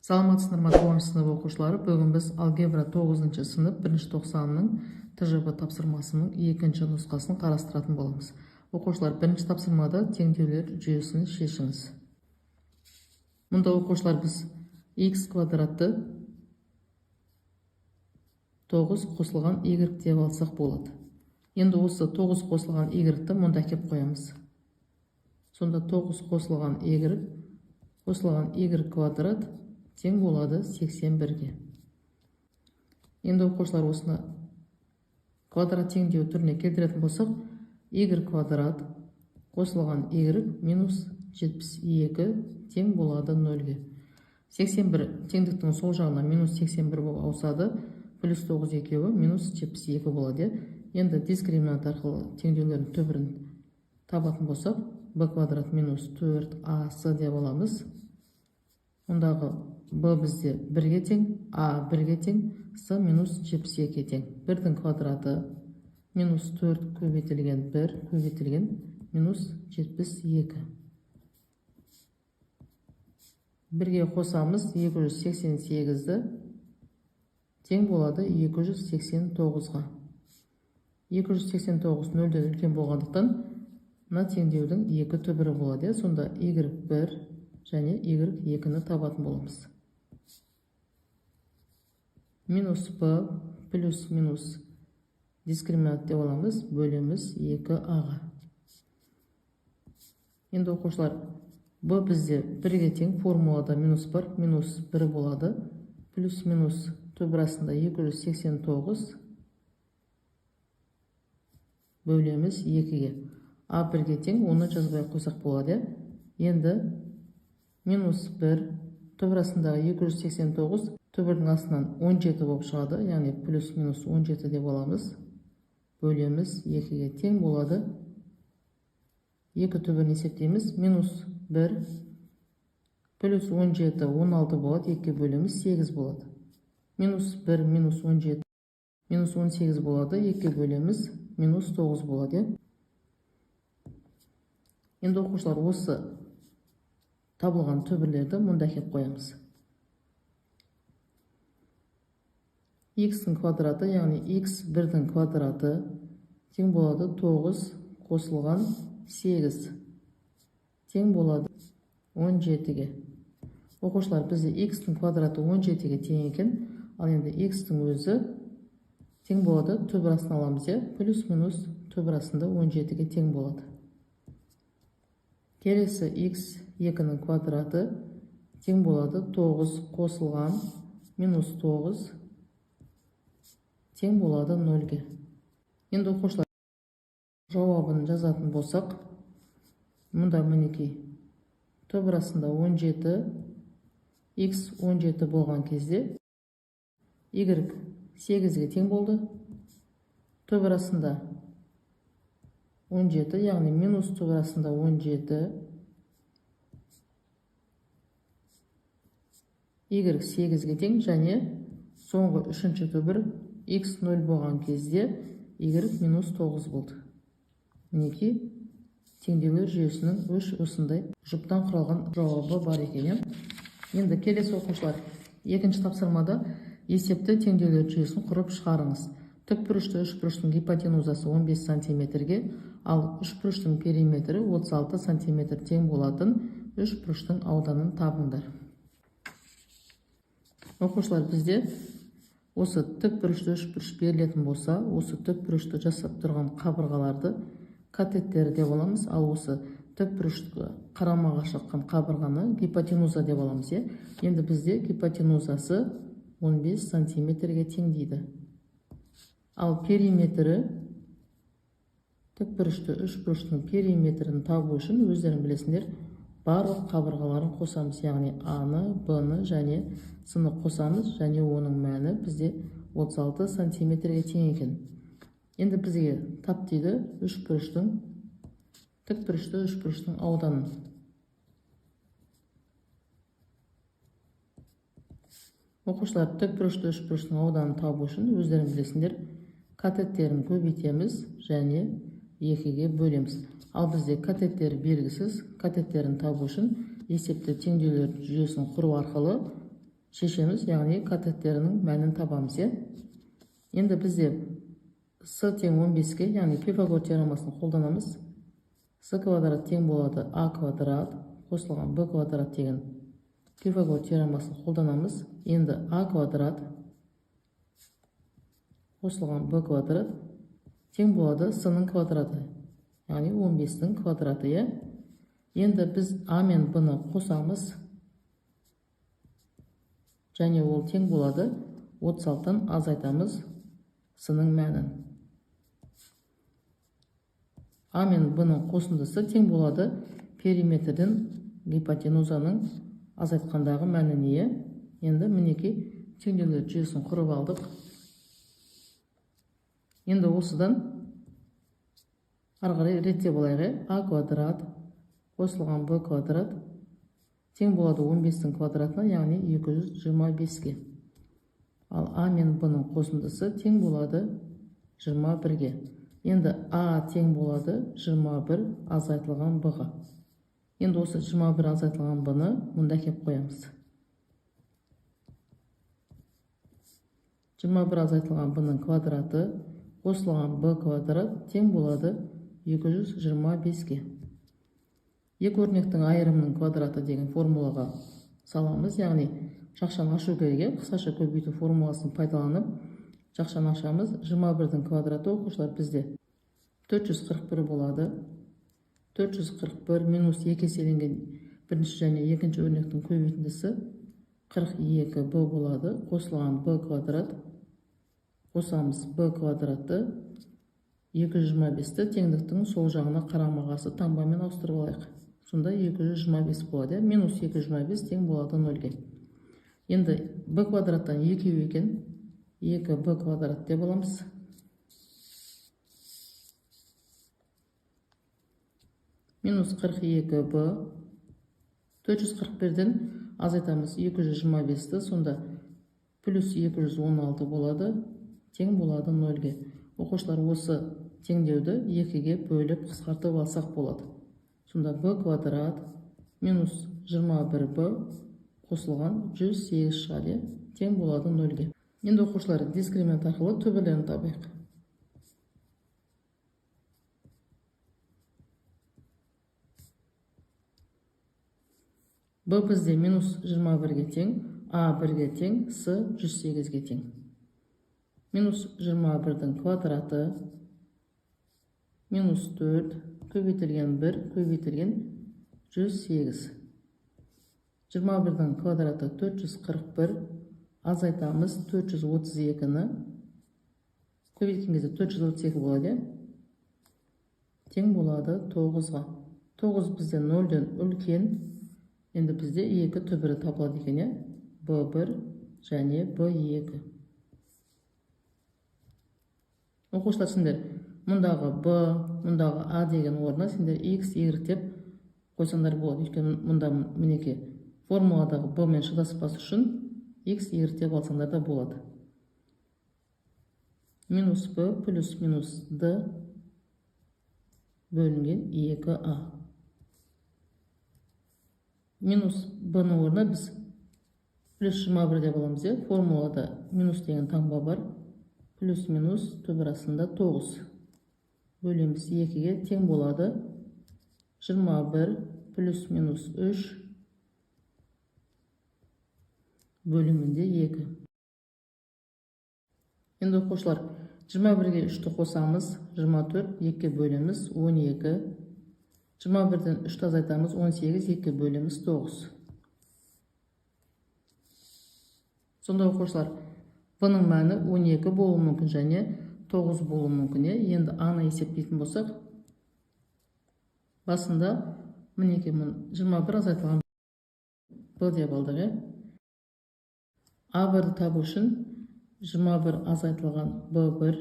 Саламатсыздар ма, 9 сынып оқушылары? Бүгін біз алгебра 9 сынып 1 тоқсанның ТЖБ тапсырмасының 2 нұсқасын қарастыратын боламыз. Оқушылар, 1 тапсырмада теңдеулер жүйесін шешіңіз. Мұнда оқушылар біз x квадратты 9 қосылған y деп алсақ болады. Енді осы 9 қосылған y-ті мұнда әкеп қоямыз. Сонда 9 қосылған y квадрат тең болады 81-ге. Енді оқушылар осыны квадрат теңдеу түріне келтіретін болсақ, y квадрат қосылған y минус 72 тең болады 0-ге. 81 теңдіктің сол жағына минус 81 болып ауысады, плюс 9 екеуі минус 72 болады. Енді дискриминант арқылы теңдеулердің түбірін табатын болсақ, b квадрат минус 4ac деп аламыз. Ондағы b бізде 1-ге тең, a 1-ге тең, c минус 72-ге тең. 1-дің квадраты минус 4 көбейтілген 1 көбейтілген минус 72. 1-ге қосамыз 288-ді тең болады 289-ға. 289 0-ден үлкен болғандықтан мына теңдеудің 2 түбірі болады. Сонда y1 және y2-ні табатын боламыз. Минус b плюс минус дискриминант деп аламыз, бөлеміз 2a-ға. Енді оқушылар, b бізде 1-ге тең, формулада минус бар, минус 1 болады, плюс минус түбірасында 289 бөлеміз 2-ге. a 1-ге тең, оны жазбай қойсақ болады. Енді минус 1 түбірасындағы 289 түбірдің астынан 17 болып шығады, яғни плюс минус 17 деп аламыз. Бөлеміз 2-ге тең болады. 2 түбірін есептейміз. Минус 1 плюс 17 16 болады, 2 бөлеміз 8 болады. Минус 1 минус 17 минус 18 болады, 2 бөлеміз минус 9 болады. Енді оқушылар, осы табылған түбірлерді мұнда әкеп қоямыз. x-дің квадраты, яғни x1-дің квадраты тең болады 9 қосылған 8 тең болады 17-ге. Оқушылар, бізде x-дің квадраты 17-ге тең екен, ал енді x-дің өзі тең болады, түбірасын аламыз, плюс минус түбірасында 17-ге тең болады. Келесі x2-ның квадраты тең болады 9 қосылған минус 9 тең болады 0-ге. Енді оқушылар, жауабын жазатын болсақ, мұнда мінекей түбірасында 17, x 17 болған кезде y 8-ге тең болды. Түбірасында 17, яғни минус түбірасында 17, y 8-ге тең, және соңғы үшінші түбір x 0 болған кезде y минус 9 болды. Мінекей теңдеулер жүйесінің осындай жұптан құралған жауабы бар екен. Енді келесі оқушылар, 2-ші тапсырмада есепті теңдеулер жүйесін құрып шығарыңыз. Тікбұрышты үшбұрыштың гипотенузасы 15 сантиметрге, ал үшбұрыштың периметрі 36 сантиметр тең болатын үшбұрыштың ауданын табыңдар. Оқушылар, бізде осы тікбұрышты үшбұрыш берілетін болса, осы тікбұрышты жасап тұрған қабырғаларды катеттері деп аламыз, ал осы тікбұрышты қарамаға шыққан қабырғаны гипотенуза деп аламыз. Енді бізде гипотенузасы 15 сантиметрге тең дейді. Ал периметрі, тікбұрышты үшбұрыштың периметрін табу үшін өздерің білесіңдер, барлық қабырғаларын қосамыз, яғни А-ны, Б-ны және С-ны қосамыз, және оның мәні бізде 36 сантиметрге тең екен. Енді бізге тап дейді тікбұрышты үшбұрыштың ауданын. Оқушылар, тікбұрышты үшбұрыштың ауданын табу үшін өздерің білесіңдер, катеттерін көбейтеміз және 2-ге бөлеміз. Ал бізде катеттер белгісіз, катеттерін табу үшін есепті теңдеулер жүйесін құру арқылы шешеміз, яғни катеттерінің мәнін табамыз. Енді бізде с тең 15-ке, яғни Пифагор теоремасын қолданамыз. С квадрат тең болады а квадрат қосылған б квадрат деген Пифагор теоремасын қолданамыз. Енді а квадрат қосылған б квадрат тең болады с-ның квадраты, яғни 15-дің квадраты. Енді біз а мен б-ны қосамыз, және ол тең болады 36-тан азайтамыз с-ның мәнін. А мен б-ның қосындысы тең болады периметрден гипотенузаның азайтқандағы мәніне. Енді мінекей теңдеулер жүйесін құрып алдық. Енді осыдан ары қарай реттеп алайық. А квадрат қосылған б квадрат тең болады 15-дің квадратына, яғни 225-ге. Ал а мен б-ның қосындысы тең болады 21-ге. Енді а тең болады 21 азайтылған б-ға. Енді осы 21 азайтылған б-ны мұнда кеп қоямыз. 21 азайтылған б-ның квадраты қосылған б квадрат тең болады 225-ге. Екі өрнектің айырымының квадраты деген формулаға саламыз, яғни жақшаны ашу керек. Қысқаша көбейту формуласын пайдаланып жақшаны ашамыз. 21-дің квадраты оқушылар бізде 441 болады. 441 минус 2 еселенген бірінші және екінші өрнектің көбейтіндісі 42 б болады. Қосылған б квадрат қосамыз б квадратты 225-ті теңдіктің сол жағына қарама-қарсы таңбамен ауыстырып алайық. Сонда 225 болады. Минус 225 тең болады 0-ге. Енді б квадраттан 2 екен, 2 б квадрат деп аламыз. Минус 42 б 441-ден азайтамыз 225-ті, сонда плюс 216 болады, тең болады 0-ге. Оқушылар осы теңдеуді 2-ге бөліп қысқартып алсақ болады. Сонда б квадрат минус 21 б қосылған 108 шығады, тең болады 0-ге. Енді оқушылар дискриминант арқылы төбелерін табайық. Б бізде минус 21-ге тең, а 1-ге тең, с 108-ге тең. Минус 21-дің квадраты минус 4 көбейтілген 1 көбейтілген 108. 21-дің квадраты 441, азайтамыз 432-ні, көбейткен кезде 432 болады, тең болады 9-ға. 9 бізде 0-ден үлкен, енді бізде 2 түбірі табылады екен, b1 және b2. Оқушылар, сендер мұндағы b, мұндағы a деген орнына сендер x, y деп қойсаңдар болады. Өйткені мұнда мінеке формуладағы b мен шыдаспас үшін x, y деп алсаңдар да болады. Минус b плюс минус d бөлінген 2a. Минус b-ның орнына біз плюс 21 деп аламыз. Формулада минус деген таңба бар. Плюс минус түбірасында 9. Бөлеміз 2-ге тең болады 21 плюс минус 3 бөлімінде 2. Енді оқушылар 21-ге 3-ті қосамыз, 24, 2-ге бөлеміз 12. 21-ден 3-ті азайтамыз, 18, 2-ге бөлеміз 9. Сонда оқушылар b-ның мәні 12 болуы мүмкін және 9 болуы мүмкін. Енді a-ны есептейтін болсақ, басында мінеке 21 азайтылған b деп алдық. a1-ді табу үшін 21 азайтылған b1,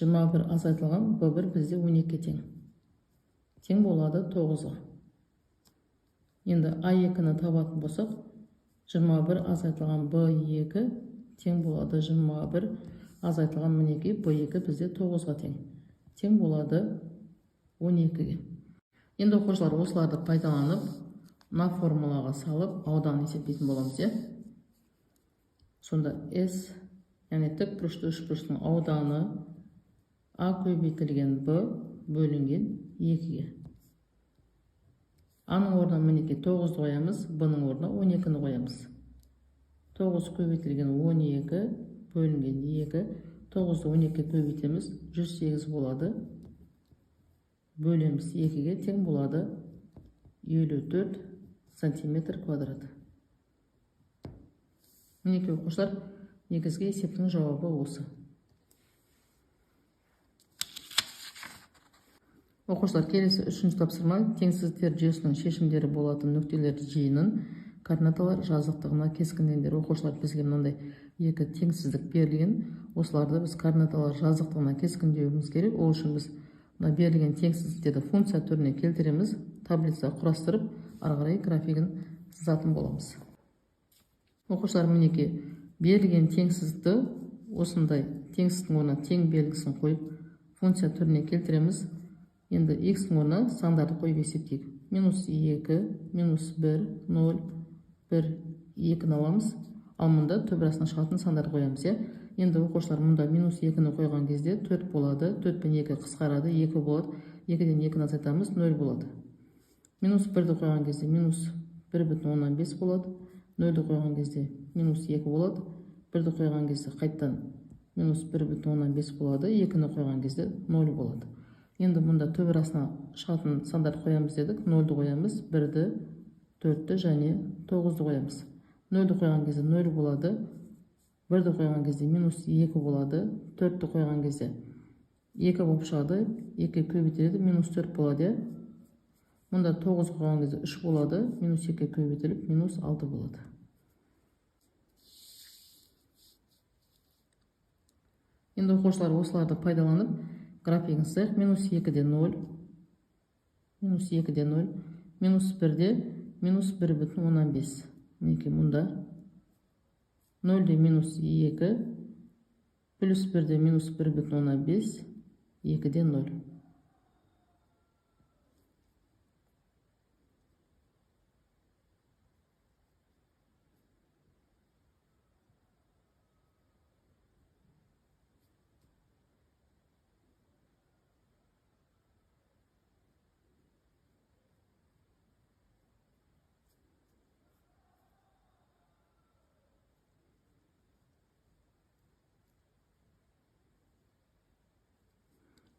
21 азайтылған b1 бізде 12 тең. Тең болады 9-ға. Енді a2-ні табатын болсақ, 21 азайтылған b2 тең болады 21 азайтылған мінеке b2 бізде 9-ға тең. Тең болады 12-ге. Енді оқушылар осыларды пайдаланып мына формулаға салып аудан есептейтін боламыз, сонда S, яғни тік бұрышты үшбұрыштың ауданы А көбейтілген Б бөлінген 2-ге. А-ның орнына мінеке 9-ды қоямыз, Б-ның орнына 12-ні қоямыз. 9 көбейтілген 12 бөлінген 2, 9-ды 12-ге көбейтеміз, 108 болады. Бөлеміз 2-ге тең болады 54 сантиметр квадрат. Мінеке оқушылар, негізгі есептің жауабы осы. Оқушылар, келесі үшінші тапсырма теңсіздіктер жүйесінің шешімдері болатын нүктелер жиынын координаталар жазықтығына кескіндеңдер. Оқушылар, бізге мынандай екі теңсіздік берілген. Осыларды біз координаталар жазықтығына кескіндеуіміз керек. Ол үшін біз берілген теңсіздіктерді функция түріне келтіреміз, таблица құрастырып, ары қарай графигін сызатын боламыз. Оқушылар, мінеке берілген теңсіздікті осындай теңсіздің орнына тең белгісін қойып функция түріне келтіреміз. Енді x-ің орнына сандарды қойып есептейік. -2, -1, 0, 1, 2-ні аламыз. Ал мұнда төбірасына шығатын сандарды қоямыз. Енді оқушылар, мұнда -2-ні қойған кезде 4 болады. 4 пен 2 қысқарады, 2 болады. 2-ден 2-ні азайтамыз, 0 болады. -1-ді қойған кезде -1,5 болады. 0-ді қойған кезде -2 болады. 1-ді қойған кезде қайттан -1,5 болады. 2-ні қойған кезде 0 болады. Енді мұнда төбірасына шығатын сандарды қоямыз дедік. 0-ді қоямыз, 1-ді, 4-ді және 9-ді қоямыз. 0-ді қойған кезде 0 болады. 1-ді қойған кезде -2 болады. 4-ді қойған кезде 2 болып шығады. 2 көбейтіледі, -4 болады. Мұнда 9 қойған кезде 3 болады. -2 көбейтіліп, -6 болады. Енді оқушылар осыларды пайдаланып графигін сызайық. -2-де 0, -2-де 0, -1-де -1,5. Мінеке мұнда 0-де -2, +1-де -1,5, 2-де 0.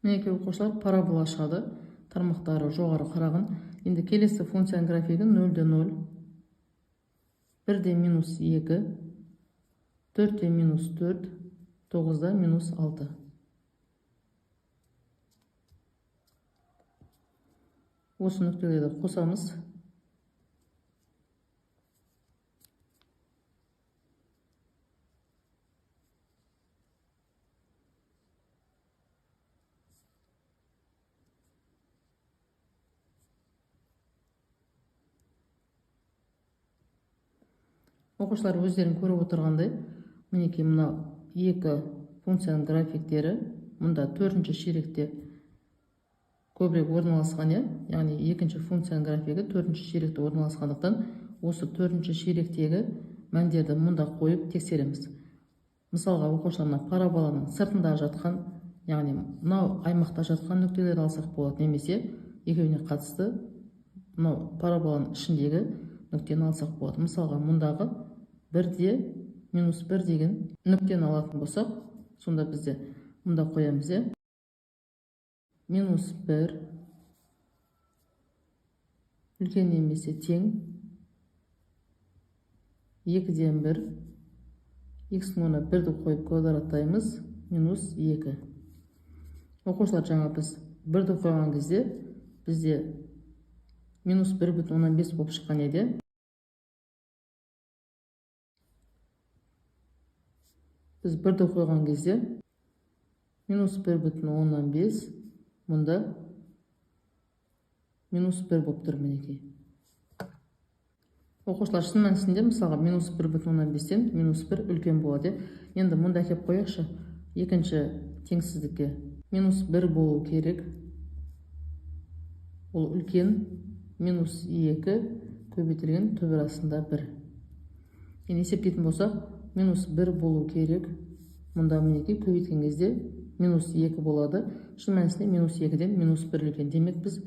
Мінеке оқушылар, парабола шығады, тармақтары жоғары қарағын. Енді келесі функцияның графигін 0-де 0, 1-де -2, 4-де -4, 9-да -6. Осы нүктелерді қосамыз. Оқушылар, өздерін көріп отырғандай, мінеке мына екі функцияның графиктері мұнда 4-ші ширекте көбірек орналасқан, яғни екінші функцияның графигі 4-ші ширекте орналасқандықтан, осы 4-ші ширектегі мәндерді мұнда қойып тексереміз. Мысалға, оқушыларына параболаның сыртында жатқан, яғни мынау аймақта жатқан нүктелерді алсақ болады, немесе екеуіне қатысты мынау параболаның ішіндегі нүктені алсақ болады. Мысалға, мұндағы 1-де -1 деген нүктені алатын болсақ, сонда бізде мұнда қоямыз. -1 үлкен немесе тең 2-ден 1, x-ің орнына 1-ді қойып квадраттаймыз, -2. Оқушылар, жаңа біз 1-ді қойған кезде бізде -1,5 болып шыққан еді. Біз 1-ді қойған кезде -1,5, мұнда -1 болып тұр, мінеке. Оқушылар, шын мәнісінде мысалға -1,5-тен -1 үлкен болады. Енді мұнда кеп қояқшы, екінші теңсіздікке -1 болу керек. Ол үлкен, -2 көбейтілген төбір астында 1. Енді есептейтін болсақ, минус 1 болу керек. Мұнда мінеки көбейткен кезде минус 2 болады. Шын мәнісінде минус 2-ден минус 1 үлкен. Демек біз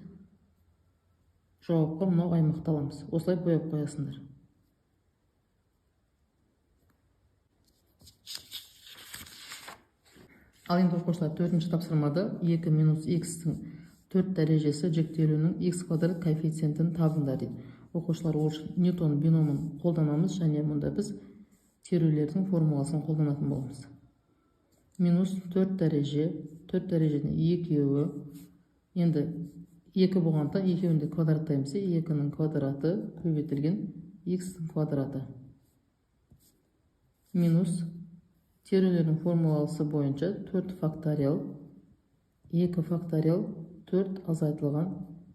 жауапқа мынау аймақты аламыз. Осылай бояп қоясыңдар. Ал енді оқушылар 4-ші тапсырмада 2 минус x-тің 4 дәрежесі жіктелуінің x квадрат коэффициентін табыңдар дейді. Оқушылар ол үшін Ньютон биномын қолданамыз, және мұнда біз терулердің формуласын қолданатын боламыз. Минус 4 дәреже, 4 дәрежені екеуі, енді 2 болғанда екеуінде квадраттаймыз, 2-нің квадраты көбейтілген x-тің квадраты. Минус терулердің формуласы бойынша 4 факториал, 2 факториал, 4 азайтылған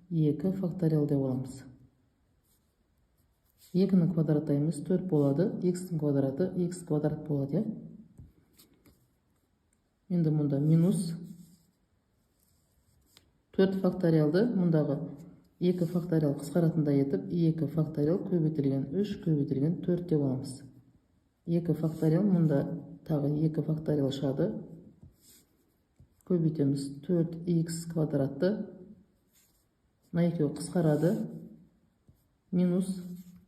2 факториал деп аламыз. 2-нің квадраттаймыз 4 болады, x-тің квадраты x квадрат болады. Енді мұнда минус 4 факториалды мұндағы 2 факториал қысқаратында етіп, 2 факториал көбейтілген 3 көбейтілген 4 деп аламыз. 2 факториал мұнда тағы 2 факториал шығады. Көбейтеміз 4x квадратты. Мына екеуі қысқарады. Минус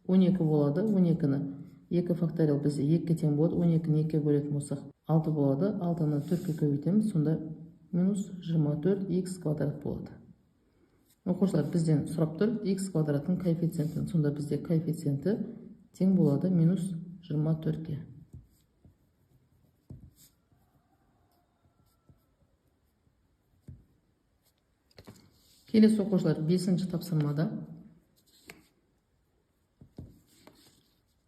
12 болады. 12-ні 2 факториал бізде 2 тең болады. 12-ні 2-ге бөлетін болсақ 6 болады. 6-ны 4-ге көбейтеміз. Сонда минус 24x квадрат болады. Оқушылар бізден сұрап тұр x квадраттың коэффициентін. Сонда бізде коэффициенті тең болады минус 24-ге. Келесі оқушылар 5-ші тапсырмада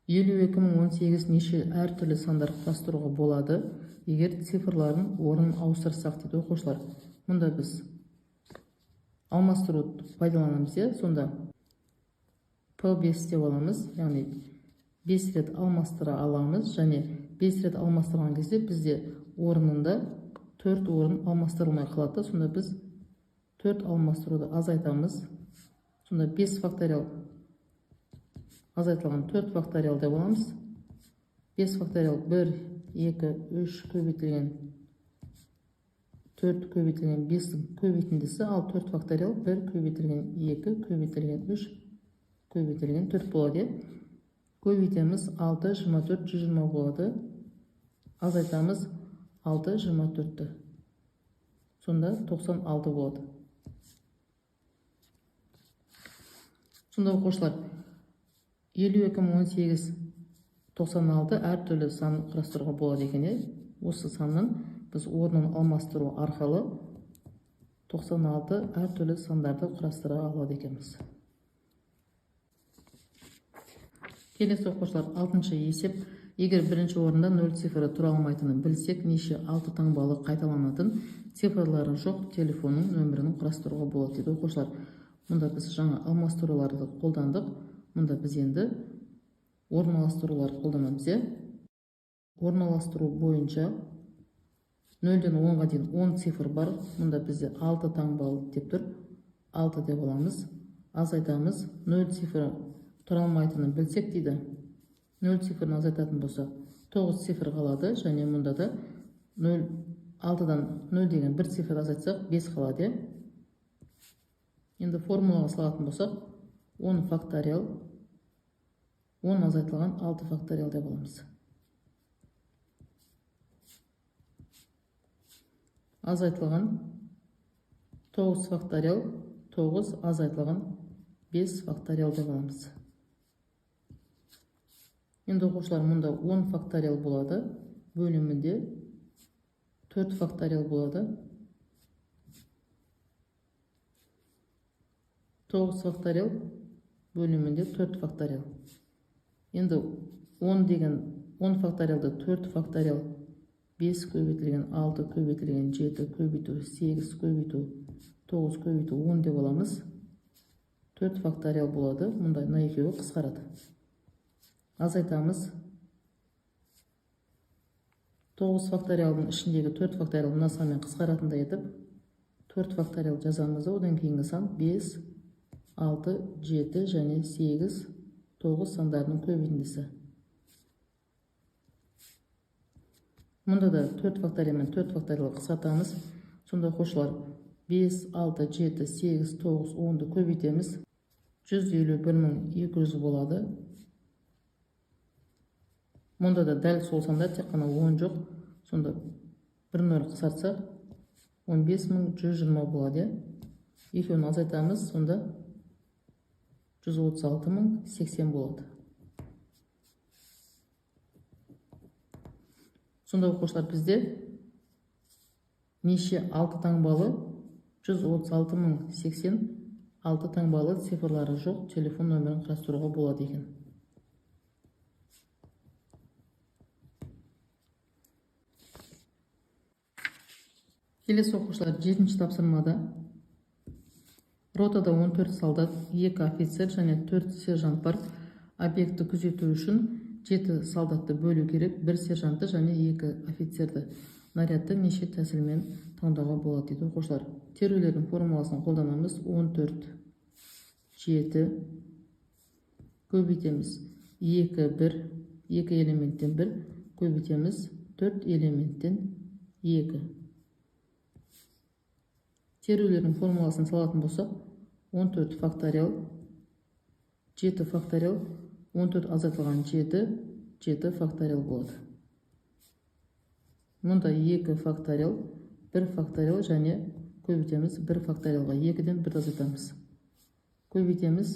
52.018 неше әртүрлі сандар құрастыруға болады, егер цифрларын орнын ауыстырсақ дейді. Оқушылар, мұнда біз алмастыруды пайдаланамыз. Сонда P5 деп аламыз, яғни 5 рет алмастыра аламыз, және 5 рет алмастырған кезде бізде орнында 4 орын алмастырылмай қалады. Сонда біз 4 алмастыруды азайтамыз. Сонда 5 факториал азайтылған 4 факториал деп аламыз. 5 факториал 1, 2, 3 көбейтілген 4 көбейтілген 5-тің көбейтіндісі, ал 4 факториал 1 көбейтілген 2 көбейтілген 3 көбейтілген 4 болады. Көбейтеміз 6, 24, 120 болады. Азайтамыз 6, 24-ті. Сонда 96 болады. Сонда оқушылар 52.018 96 әртүрлі сан құрастыруға болады екен. Осы санның біз орнын алмастыру арқылы 96 әртүрлі сандарды құрастыра алады екенбіз. Келесі оқушылар 6-шы есеп. Егер бірінші орында 0 цифры тұра алмайтынын білсек, неше 6 таңбалы қайталанатын цифрлары жоқ телефонның нөмірін құрастыруға болады дейді. Оқушылар, мұнда біз жаңа алмастыруларды қолдандық. Мұнда біз енді орналастырулар қолданамыз. Орналастыру бойынша 0-ден 10-ға дейін 10 цифр бар. Мұнда бізде 6 таңбалы деп тұр. 6 деп аламыз. Азайтамыз. 0 цифры тұра алмайтынын білсек дейді. 0 цифрын азайтатын болса 9 цифр қалады, және мұнда да 6-дан 0 деген 1 цифр азайтсақ 5 қалады. Енді формулаға салатын болсақ 10 факториал 10 азайтылған 6 факториал деп аламыз. Азайтылған 9 факториал 9 азайтылған 5 факториал деп аламыз. Енді оқушылар, мұнда 10 факториал болады, бөлімінде 4 факториал болады. 9 факториал бөлімінде 4 факториал. Енді 10 деген 10 факториалды 4 факториал 5 көбейтілген 6 көбейтілген 7 көбейту 8 көбейту 9 көбейту 10 деп аламыз. 4 факториал болады. Мұнда на екеуі қысқарады. Азайтамыз. 9 факториалдың ішіндегі 4 факториал мына санмен қысқаратындай етіп 4 факториал жазамыз. Одан кейінгі сан 5, 6, 7 және 8 9 сандарының көбейтіндісі. Мұнда да 4 фактория мен 4 факториялы қысқартамыз. Сонда оқушылар 5, 6, 7, 8, 9, 10-ды көбейтеміз. 151.200 болады. Мұнда да дәл сол сандар, тек қана 10 жоқ. Сонда 1-0 қысартсақ 15.120 болады. Екеуін азайтамыз, сонда 136.080 болады. Сонда оқушылар, бізде неше 6 таңбалы 136.080 6 таңбалы цифрлары жоқ телефон нөмірін қарастыруға болады екен. Келесі оқушылар, 7-ші тапсырмада ротада 14 солдат, 2 офицер және 4 сержант бар. Объекті күзету үшін 7 солдатты бөлу керек, 1 сержантты және 2 офицерді. Нарядты неше тәсілмен таңдауға болады дейді оқушылар. Терулердің формуласын қолданамыз. 14 7 көбейтеміз 2 1, 2 элементтен 1 көбейтеміз 4 элементтен 2. Терулердің формуласын салатын болсақ, 14 факториал 7 факториал 14 азайтылған 7 факториал болады. Мұнда 2 факториал 1 факториал және көбейтеміз 1 факториалға 2-ден 1 азайтамыз. Көбейтеміз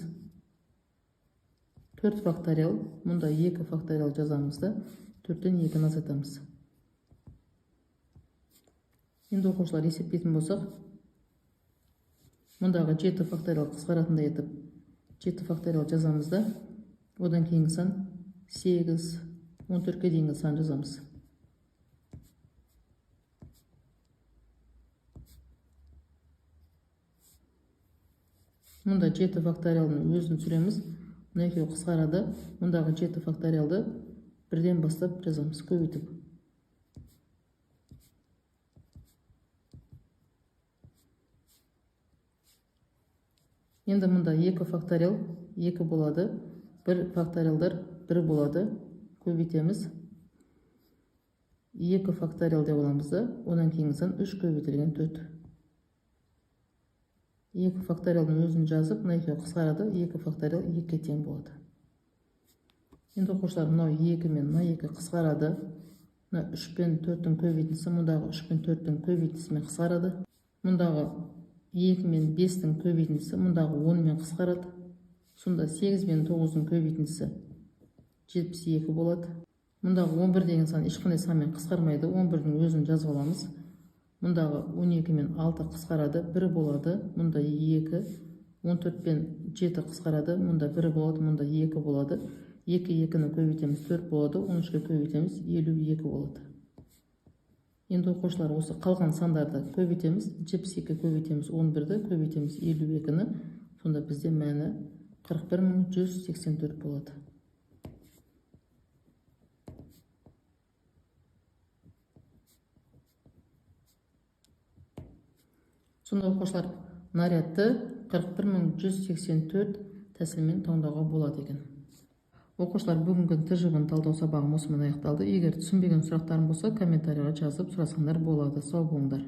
4 факториал, мұнда 2 факториал жазамыз да 4-ден 2-ні азайтамыз. Енді оқушылар есептейтін болсақ, мұндағы 7 факториал қысқаратындай етіп 7 факториал жазамыз да, одан кейінгі сан 8, 14-ке дейінгі сан жазамыз. Мұнда 7 факториалдың өзін түсіреміз. Мұнда екеуі қысқарады. Мұндағы 7 факториалды 1-ден бастап жазамыз, көбейтіп. Енді мұнда 2 факториал 2 болады, 1 факториалдар 1 болады, көбейтеміз. 2 факториал деп аламыз да, одан кейінгі сан 3 көбейтілген 4. 2 факториалдың өзін жазып, мына екеуі қысқарады, 2 факториал 2-ге тең болады. Енді оқушылар, мынау 2 мен мына 2 қысқарады. Мына 3 пен 4-тің көбейтіндісі мұндағы 3 пен 4-тің көбейтіндісімен қысқарады. Мұндағы 2 мен 5-тің көбейтіндісі мұндағы 10 мен қысқарады. Сонда 8 мен 9-тың көбейтіндісі 72 болады. Мұндағы 11 деген сан ешқандай санмен қысқармайды. 11-дің өзін жазып аламыз. Мұндағы 12 мен 6 қысқарады, 1 болады. Мұнда 2, 14 пен 7 қысқарады, мұнда 1 болады, мұнда 2 болады. 2-2-ні көбейтеміз 4 болады, 13-ке көбейтеміз 52 болады. Енді оқушылар, осы қалған сандарды көбейтеміз. 72 көбейтеміз 11-ді, көбейтеміз 52-ні. Сонда бізде мәні 41.184 болады. Сонда оқушылар, нарядты 41.184 тәсілмен таңдауға болады екен. Оқушылар, бүгінгі тжб-ны талдау сабағым осымен аяқталды. Егер түсінбеген сұрақтарың болса, комментарийға жазып сұрасаңдар болады. Сау болыңдар.